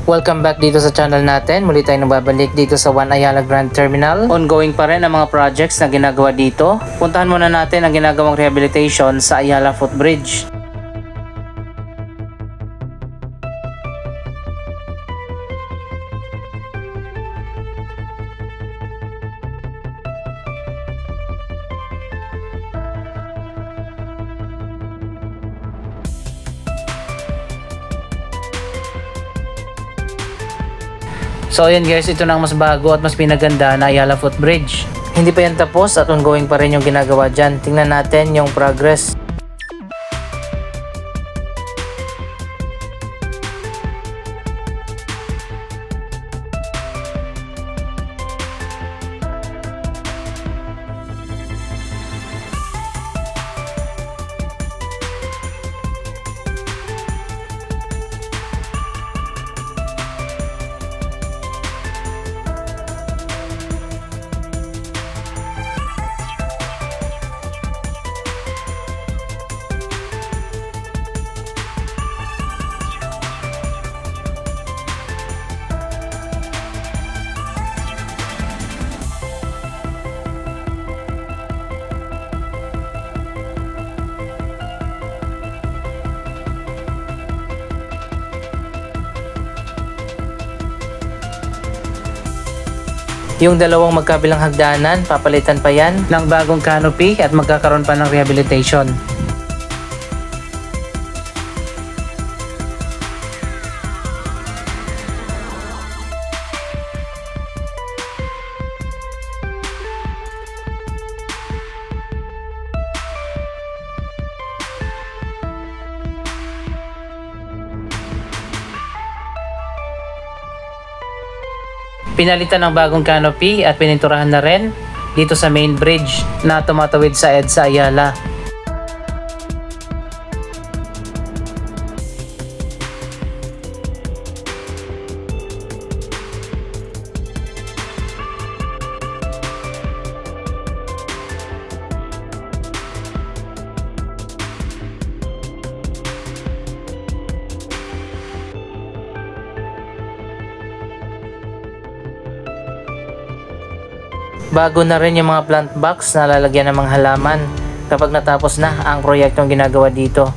Welcome back dito sa channel natin. Muli tayong nababalik dito sa One Ayala Grand Terminal. Ongoing pa rin ang mga projects na ginagawa dito. Puntahan muna natin ang ginagawang rehabilitation sa Ayala Footbridge. So ayan guys, ito na ang mas bago at mas pinaganda na Ayala Footbridge. Hindi pa yan tapos at ongoing pa rin yung ginagawa dyan. Tingnan natin yung progress. Yung dalawang magkabilang hagdanan, papalitan pa yan ng bagong canopy at magkakaroon pa ng rehabilitation. Pinalitan ng bagong canopy at pininturahan na rin dito sa main bridge na tumatawid sa EDSA Ayala. Bago na rin yung mga plant box na lalagyan ng mga halaman kapag natapos na ang proyektong ginagawa dito.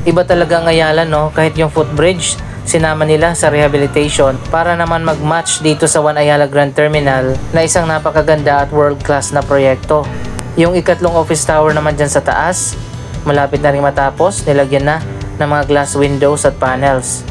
Iba talaga ang Ayala, no? Kahit yung footbridge, sinama nila sa rehabilitation para naman mag-match dito sa One Ayala Grand Terminal na isang napakaganda at world-class na proyekto. Yung ikatlong office tower naman dyan sa taas, malapit na rin matapos, nilagyan na ng mga glass windows at panels.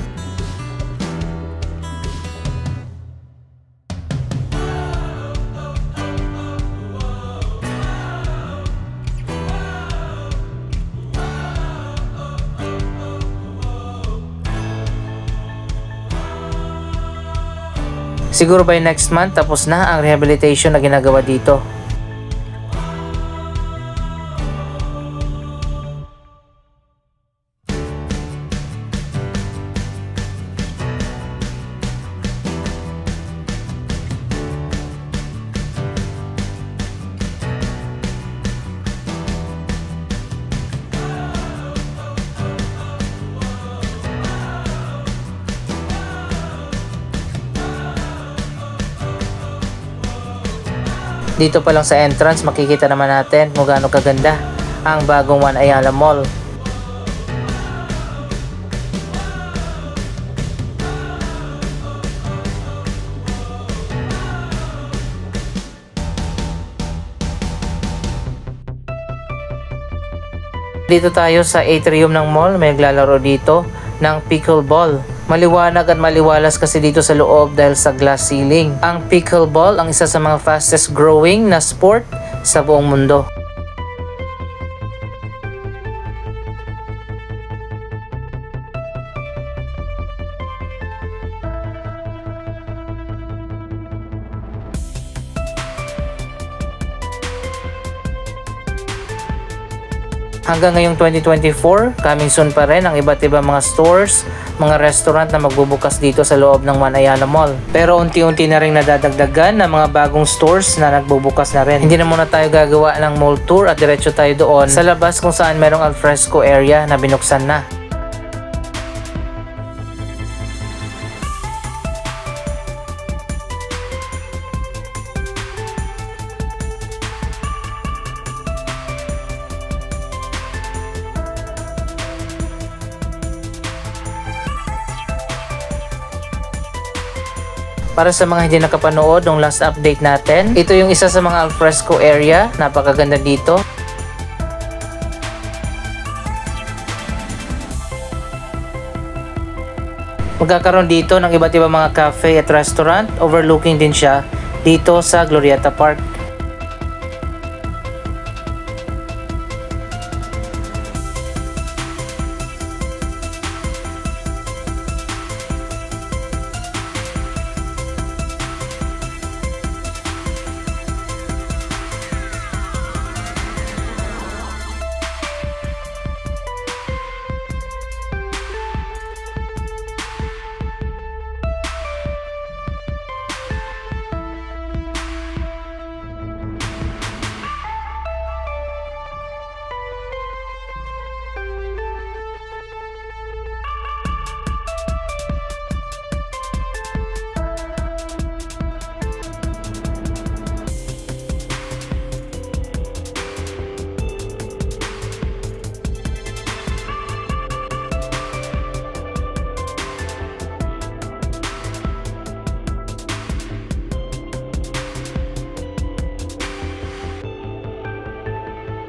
Siguro by next month tapos na ang rehabilitation na ginagawa dito. Dito pa lang sa entrance makikita naman natin kung gaano kaganda ang bagong One Ayala Mall. Dito tayo sa atrium ng mall, may naglalaro dito ng pickleball. Maliwanag at maliwalas kasi dito sa loob dahil sa glass ceiling. Ang pickleball ang isa sa mga fastest growing na sport sa buong mundo. Hanggang ngayong 2024, coming soon pa rin ang iba't ibang mga stores, mga restaurant na magbubukas dito sa loob ng One Ayala Mall. Pero unti-unti na rin nadadagdagan ng mga bagong stores na nagbubukas na rin. Hindi na muna tayo gagawa ng mall tour at diretso tayo doon sa labas kung saan merong alfresco area na binuksan na. Para sa mga hindi nakapanood ng last update natin, ito yung isa sa mga alfresco area. Napakaganda dito. Magkakaroon dito ng iba't ibang mga cafe at restaurant. Overlooking din siya dito sa Glorieta Park.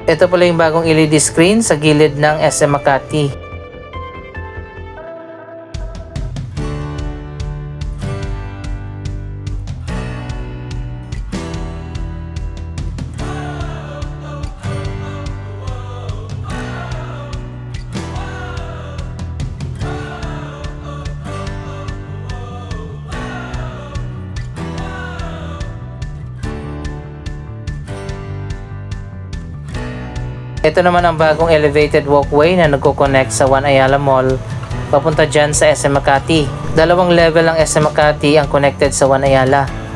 Ito pala yung bagong LED screen sa gilid ng SM Makati. Ito naman ang bagong elevated walkway na nagko-connect sa One Ayala Mall papunta dyan sa SM Makati. Dalawang level ng SM Makati ang connected sa One Ayala.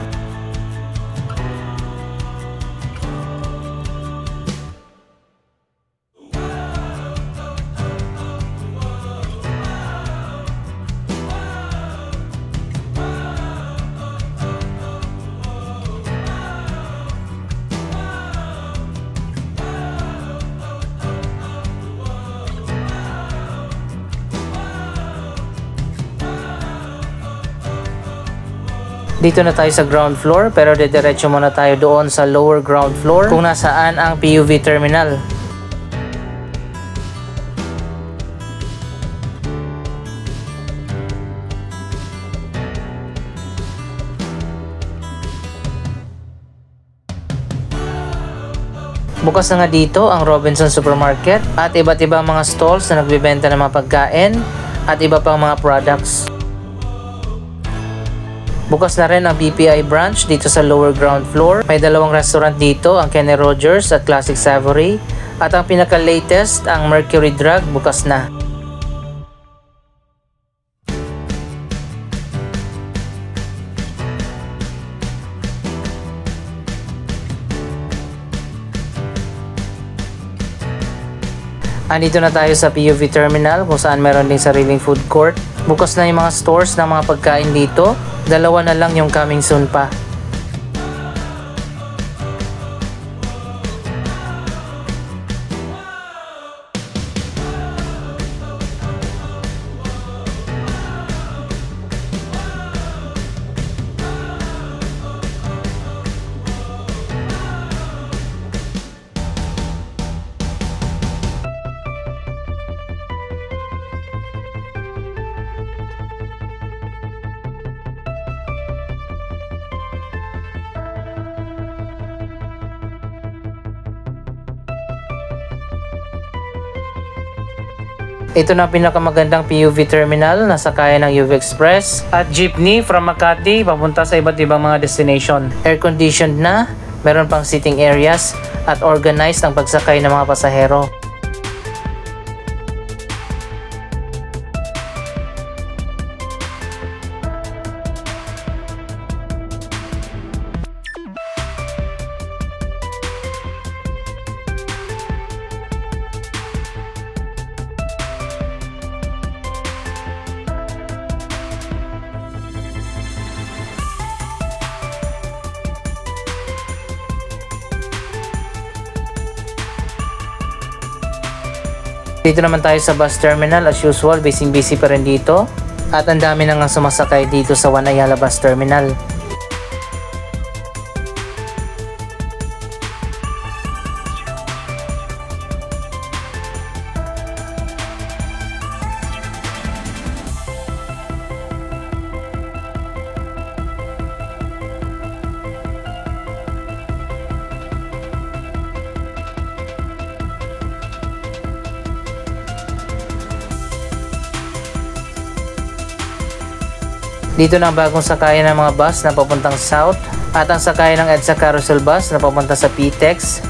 Dito na tayo sa ground floor pero didiretso muna tayo doon sa lower ground floor kung nasaan ang PUV terminal. Bukas na nga dito ang Robinson Supermarket at iba't ibang mga stalls na nagbibenta ng mga pagkain at iba pang mga products. Bukas na rin ang BPI branch dito sa lower ground floor. May dalawang restaurant dito, ang Kenny Rogers at Classic Savory. At ang pinaka-latest, ang Mercury Drug, bukas na. Andito na tayo sa PUV Terminal kung saan meron din sariling food court. Bukas na yung mga stores ng mga pagkain dito. Dalawa na lang yung coming soon pa. Ito na ang pinakamagandang PUV terminal na sakayan ng UV Express at jeepney from Makati papunta sa iba't ibang mga destination. Air-conditioned na, meron pang sitting areas at organized ang pagsakay ng mga pasahero. Dito naman tayo sa bus terminal. As usual, busy pa rin dito. At ang dami na nga sumasakay dito sa One Ayala Bus Terminal. Dito na ang bagong sakayan ng mga bus na papuntang South at ang sakayan ng EDSA Carousel Bus na papunta sa PTEX.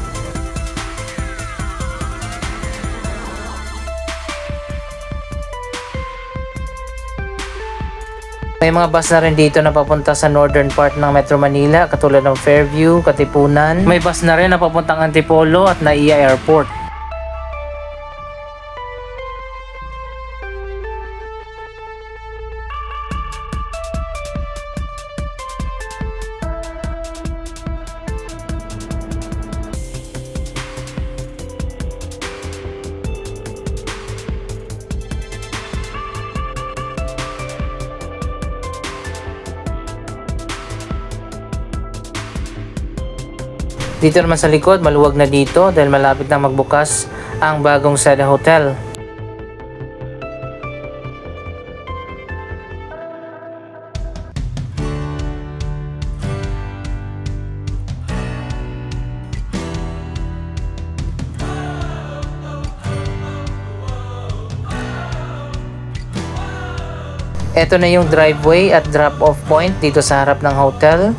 May mga bus na rin dito na papunta sa northern part ng Metro Manila katulad ng Fairview, Katipunan. May bus na rin na papuntang Antipolo at Naiya Airport. Dito naman sa likod, maluwag na dito dahil malapit na magbukas ang bagong Seda Hotel. Ito na yung driveway at drop-off point dito sa harap ng hotel.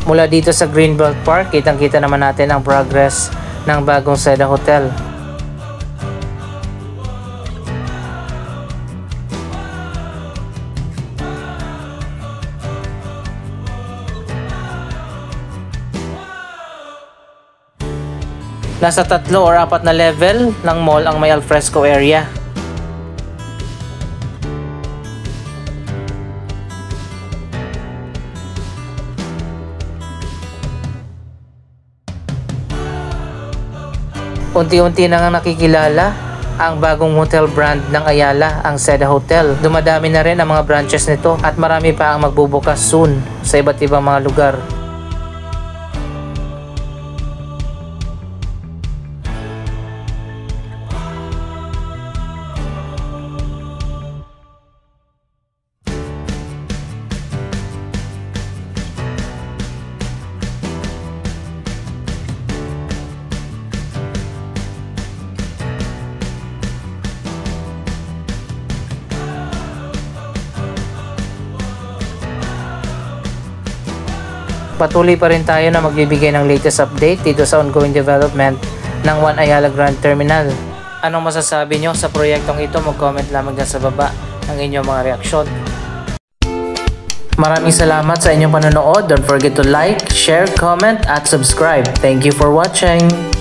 Mula dito sa Greenbelt Park, kitang-kita naman natin ang progress ng bagong Seda Hotel. Nasa 3 or 4 na level ng mall ang may alfresco area. Unti-unti na nga nakikilala ang bagong hotel brand ng Ayala, ang Seda Hotel. Dumadami na rin ang mga branches nito at marami pa ang magbubukas soon sa iba't ibang mga lugar. Patuloy pa rin tayo na magbibigay ng latest update dito sa ongoing development ng One Ayala Grand Terminal. Anong masasabi nyo sa proyektong ito? Mag-comment lamang dyan sa baba ng inyong mga reaksyon. Maraming salamat sa inyong panonood. Don't forget to like, share, comment at subscribe. Thank you for watching!